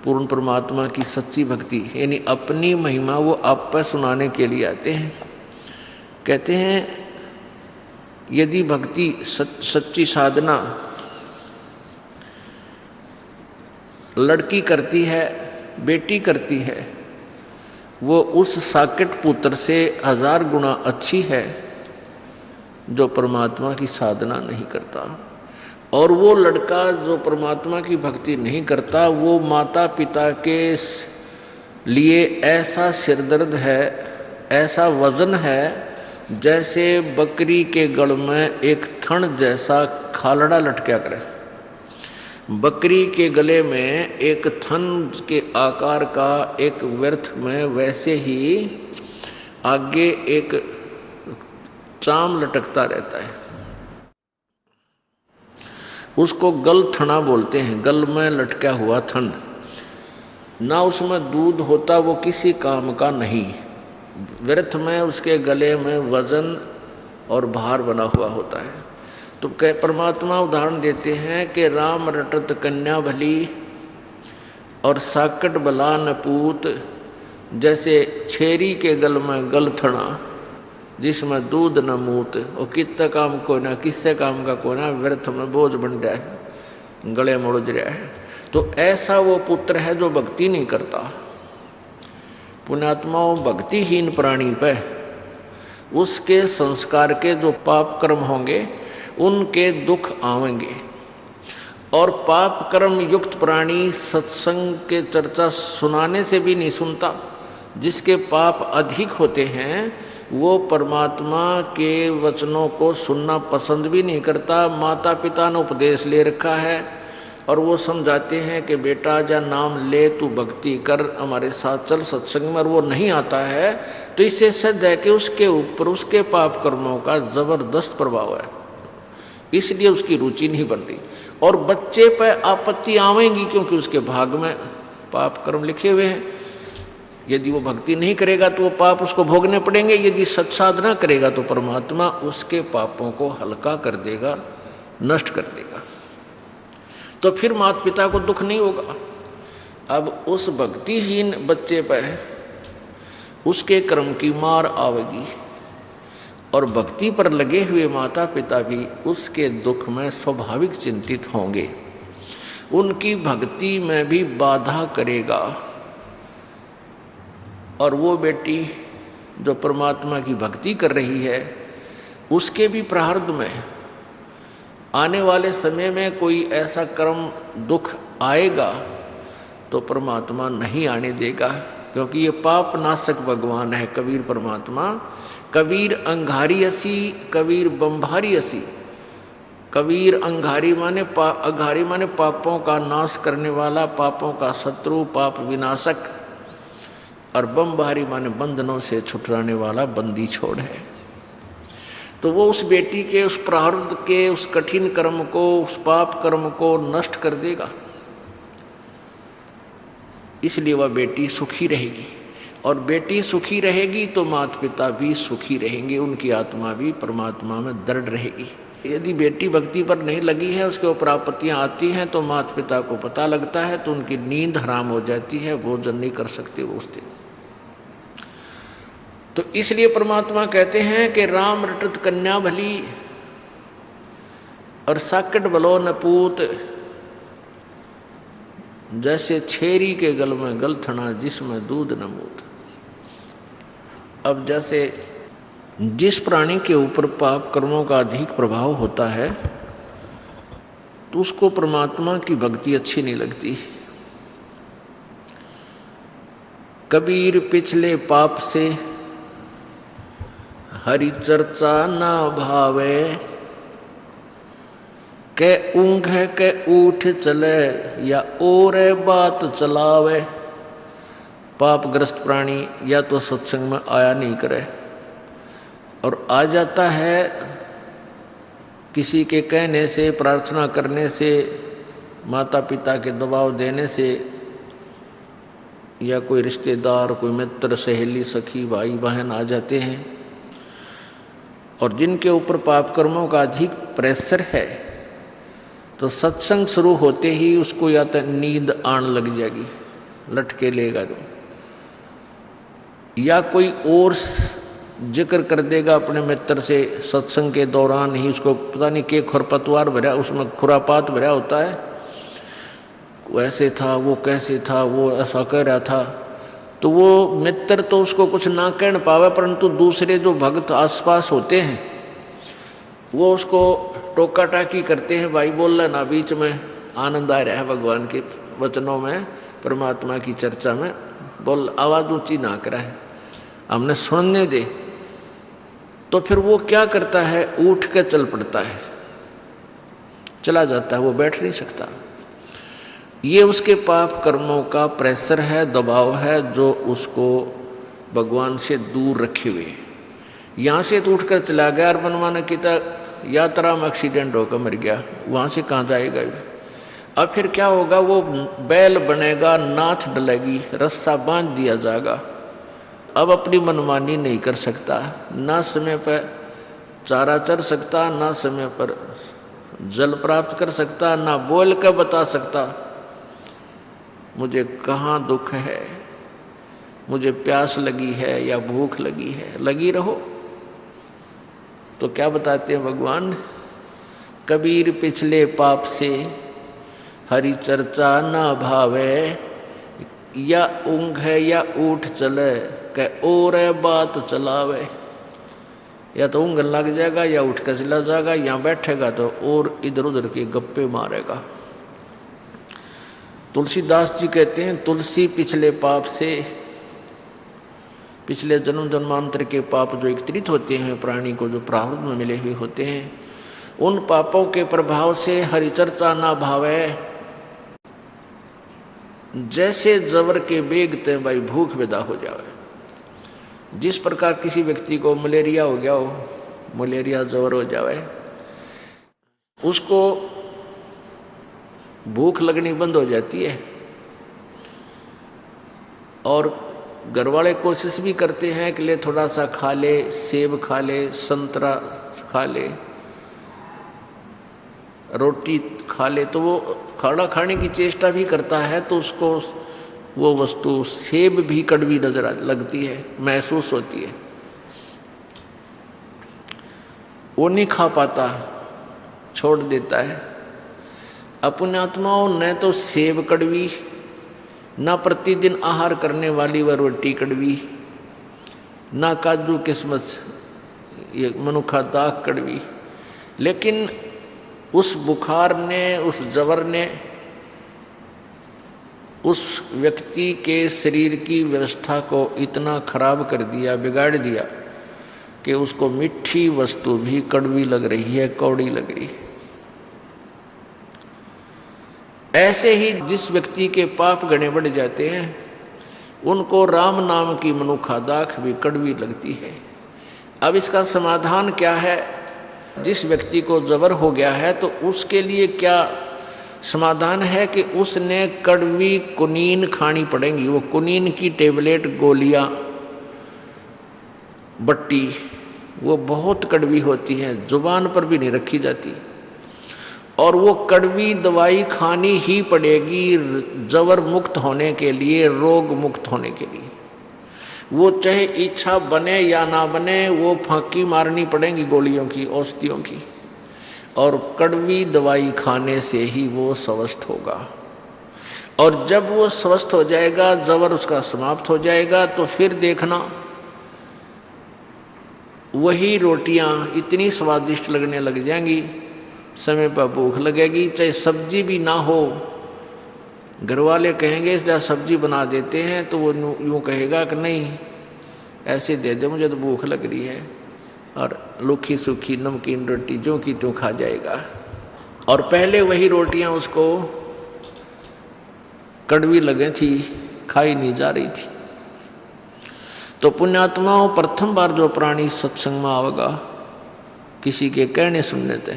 पूर्ण परमात्मा की सच्ची भक्ति, यानी अपनी महिमा वो आप पर सुनाने के लिए आते हैं। कहते हैं यदि भक्ति सच्ची साधना लड़की करती है, बेटी करती है, वो उस साकेत पुत्र से 1000 गुना अच्छी है जो परमात्मा की साधना नहीं करता। और वो लड़का जो परमात्मा की भक्ति नहीं करता, वो माता पिता के लिए ऐसा सिरदर्द है, ऐसा वजन है, जैसे बकरी के गल में एक थन जैसा खालड़ा लटका करे। बकरी के गले में एक थन के आकार का एक व्यर्थ में वैसे ही आगे एक चाम लटकता रहता है। उसको गल थना बोलते हैं, गल में लटका हुआ थन। ना उसमें दूध होता, वो किसी काम का नहीं। व्यर्थ में उसके गले में वजन और भार बना हुआ होता है। तो परमात्मा उदाहरण देते हैं कि राम रटत कन्या भली और साकट बला नपूत, जैसे छेरी के गल में गल थना जिसमें दूध न मूत, और कितना काम को ना, किससे काम का को ना, व्यर्थ में बोझ बन रहा है, गले में उलझ रहा है। तो ऐसा वो पुत्र है जो भक्ति नहीं करता। पुण्यात्माओं, भक्तिहीन प्राणी पे उसके संस्कार के जो पाप कर्म होंगे उनके दुख आवेंगे। और पाप कर्म युक्त प्राणी सत्संग के चर्चा सुनाने से भी नहीं सुनता। जिसके पाप अधिक होते हैं वो परमात्मा के वचनों को सुनना पसंद भी नहीं करता। माता पिता ने उपदेश ले रखा है और वो समझाते हैं कि बेटा जा नाम ले, तू भक्ति कर, हमारे साथ चल सत्संग में, और वो नहीं आता है, तो इससे सिद्ध है कि उसके ऊपर उसके पाप कर्मों का जबरदस्त प्रभाव है, इसलिए उसकी रुचि नहीं बन रही। और बच्चे पर आपत्ति आवेंगी क्योंकि उसके भाग में पाप कर्म लिखे हुए हैं। यदि वो भक्ति नहीं करेगा तो वो पाप उसको भोगने पड़ेंगे। यदि सत्साधना करेगा तो परमात्मा उसके पापों को हल्का कर देगा, नष्ट कर देगा, तो फिर माता पिता को दुख नहीं होगा। अब उस भक्तिहीन बच्चे पर उसके कर्म की मार आवेगी और भक्ति पर लगे हुए माता पिता भी उसके दुख में स्वाभाविक चिंतित होंगे, उनकी भक्ति में भी बाधा करेगा। और वो बेटी जो परमात्मा की भक्ति कर रही है उसके भी प्रारब्ध में आने वाले समय में कोई ऐसा कर्म दुख आएगा तो परमात्मा नहीं आने देगा, क्योंकि ये पाप नाशक भगवान है कबीर परमात्मा। कबीर अंगारी असी, कबीर बम्भारी असी। कबीर अंगारी माने पापों का नाश करने वाला, पापों का शत्रु, पाप विनाशक, और बम्भारी माने बंधनों से छुटराने वाला, बंदी छोड़ है। तो वो उस बेटी के उस प्रारब्ध के उस कठिन कर्म को, उस पाप कर्म को नष्ट कर देगा, इसलिए वह बेटी सुखी रहेगी। और बेटी सुखी रहेगी तो माता पिता भी सुखी रहेंगे, उनकी आत्मा भी परमात्मा में दृढ़ रहेगी। यदि बेटी भक्ति पर नहीं लगी है, उसके ऊपर आपत्तियां आती हैं तो माता पिता को पता लगता है, तो उनकी नींद हराम हो जाती है, भोजन नहीं कर सकते वो उस दिन। तो इसलिए परमात्मा कहते हैं कि राम रटत कन्या भली और साकट बलो नपूत, जैसे छेरी के गल में गल थना जिसमें दूध न मूत। अब जैसे जिस प्राणी के ऊपर पाप कर्मों का अधिक प्रभाव होता है तो उसको परमात्मा की भक्ति अच्छी नहीं लगती। कबीर पिछले पाप से हरि चर्चा ना भावे, के ऊँघ के उठ चले या और बात चलावे। पापग्रस्त प्राणी या तो सत्संग में आया नहीं करे, और आ जाता है किसी के कहने से, प्रार्थना करने से, माता पिता के दबाव देने से, या कोई रिश्तेदार, कोई मित्र, सहेली, सखी, भाई बहन आ जाते हैं। और जिनके ऊपर पाप कर्मों का अधिक प्रेशर है तो सत्संग शुरू होते ही उसको या तो नींद आने लग जाएगी, लटके लेगा जो, या कोई और जिक्र कर देगा अपने मित्र से सत्संग के दौरान ही, उसको पता नहीं के खरपतवार भरा, उसमें खुरापात भरा होता है, वो ऐसे था, वो कैसे था, वो ऐसा कह रहा था, तो वो मित्र तो उसको कुछ ना कह पावे, परंतु दूसरे जो भक्त आसपास होते हैं वो उसको टोका टाकी करते हैं, भाई बोल लेना बीच में, आनंद आ रहा है भगवान के वचनों में, परमात्मा की चर्चा में, बोल आवाज़ ऊंची ना करा है, हमने सुनने दे। तो फिर वो क्या करता है, उठ के चल पड़ता है, चला जाता है, वो बैठ नहीं सकता। ये उसके पाप कर्मों का प्रेशर है, दबाव है, जो उसको भगवान से दूर रखे हुए। यहाँ से तो उठकर चला गया और मनमाना किता यात्रा में एक्सीडेंट होकर मर गया, वहाँ से कहाँ जाएगा। अब फिर क्या होगा, वो बैल बनेगा, नाथ डलेगी, रस्सा बांध दिया जाएगा, अब अपनी मनमानी नहीं कर सकता, ना समय पर चारा चर सकता, ना समय पर जल प्राप्त कर सकता, ना बोल कर बता सकता मुझे कहाँ दुख है, मुझे प्यास लगी है या भूख लगी है, लगी रहो। तो क्या बताते हैं भगवान, कबीर पिछले पाप से हरि चर्चा ना भावे, या ऊँघ है या उठ चले के और बात चलावे। या तो ऊँघ लग जाएगा या उठ कर चला जाएगा, यहाँ बैठेगा तो और इधर उधर के गप्पे मारेगा। तुलसीदास जी कहते हैं, तुलसी पिछले पाप से, पिछले जन्म जन्मांतर के पाप जो एकत्रित होते हैं प्राणी को, जो प्रारब्ध में मिले हुए होते हैं, उन पापों के प्रभाव से हरिचर्चा ना भावे। जैसे जबर के बेगते भाई भूख विदा हो जावे। जिस प्रकार किसी व्यक्ति को मलेरिया हो गया हो, मलेरिया जबर हो जावे, उसको भूख लगनी बंद हो जाती है, और घर वाले कोशिश भी करते हैं कि ले थोड़ा सा खा ले, सेब खा ले, संतरा खा ले, रोटी खा ले, तो वो खाना खाने की चेष्टा भी करता है, तो उसको वो वस्तु सेब भी कड़वी नजर लगती है, महसूस होती है, वो नहीं खा पाता, छोड़ देता है। अपने आत्माओं न तो सेब कड़वी, ना प्रतिदिन आहार करने वाली वह रोटी कड़वी, ना काजू किस्मत ये मनुखा दाख कड़वी, लेकिन उस बुखार ने, उस जबर ने उस व्यक्ति के शरीर की व्यवस्था को इतना खराब कर दिया, बिगाड़ दिया कि उसको मीठी वस्तु भी कड़वी लग रही है, कौड़ी लग रही है। ऐसे ही जिस व्यक्ति के पाप गणे बढ़ जाते हैं, उनको राम नाम की मनुखा दाख भी कड़वी लगती है। अब इसका समाधान क्या है? जिस व्यक्ति को जबर हो गया है तो उसके लिए क्या समाधान है कि उसने कड़वी कुनीन खानी पड़ेगी। वो कुनीन की टेबलेट, गोलियां, बट्टी, वो बहुत कड़वी होती है, जुबान पर भी नहीं रखी जाती, और वो कड़वी दवाई खानी ही पड़ेगी जबर मुक्त होने के लिए, रोग मुक्त होने के लिए। वो चाहे इच्छा बने या ना बने, वो फांकी मारनी पड़ेगी गोलियों की, औषधियों की, और कड़वी दवाई खाने से ही वो स्वस्थ होगा। और जब वो स्वस्थ हो जाएगा, जबर उसका समाप्त हो जाएगा, तो फिर देखना वही रोटियां इतनी स्वादिष्ट लगने लग जाएंगी, समय पर भूख लगेगी, चाहे सब्जी भी ना हो। घर वाले कहेंगे इसलिए सब्जी बना देते हैं, तो वो यूँ कहेगा कि नहीं ऐसे दे दे, मुझे तो भूख लग रही है, और रूखी सूखी नमकीन रोटी जो की त्यों खा जाएगा। और पहले वही रोटियां उसको कड़वी लगे थी, खाई नहीं जा रही थी। तो पुण्यात्माओं, प्रथम बार जो प्राणी सत्संग में आवेगा, किसी के कहने सुनने थे,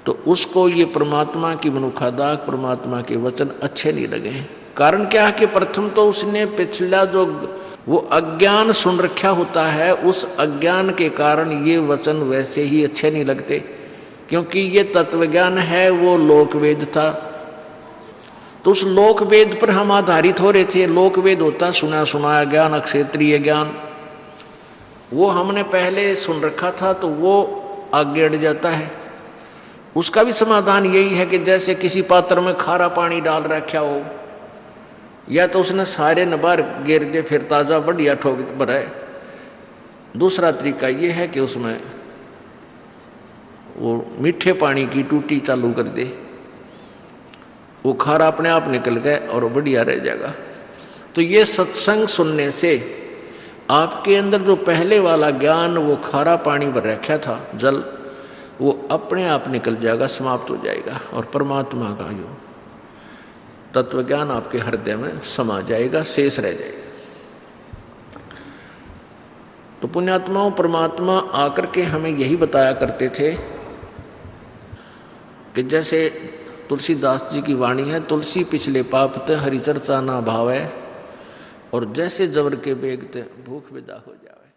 तो उसको ये परमात्मा की मनुखा दाख, परमात्मा के वचन अच्छे नहीं लगे। कारण क्या है कि प्रथम तो उसने पिछला जो वो अज्ञान सुन रखा होता है, उस अज्ञान के कारण ये वचन वैसे ही अच्छे नहीं लगते, क्योंकि ये तत्वज्ञान है, वो लोकवेद था, तो उस लोक वेद पर हम आधारित हो रहे थे। लोक वेद होता सुना सुनाया ज्ञान, अक्षेत्रीय ज्ञान, वो हमने पहले सुन रखा था तो वो आगे अड़ जाता है। उसका भी समाधान यही है कि जैसे किसी पात्र में खारा पानी डाल रखा हो, या तो उसने सारे नबार गिर के फिर ताज़ा बढ़िया ठोक भराए। दूसरा तरीका ये है कि उसमें वो मीठे पानी की टूटी चालू कर दे, वो खारा अपने आप निकल गए और बढ़िया रह जाएगा। तो ये सत्संग सुनने से आपके अंदर जो पहले वाला ज्ञान, वो खारा पानी भर रखा था जल, वो अपने आप निकल जाएगा, समाप्त हो जाएगा, और परमात्मा का जो तत्व ज्ञान आपके हृदय में समा जाएगा, शेष रह जाएगा। तो पुण्यात्माओं, परमात्मा आकर के हमें यही बताया करते थे कि जैसे तुलसीदास जी की वाणी है, तुलसी पिछले पापते हरि चर्चा ना भावे, और जैसे जबर के बेगते भूख विदा हो जावे।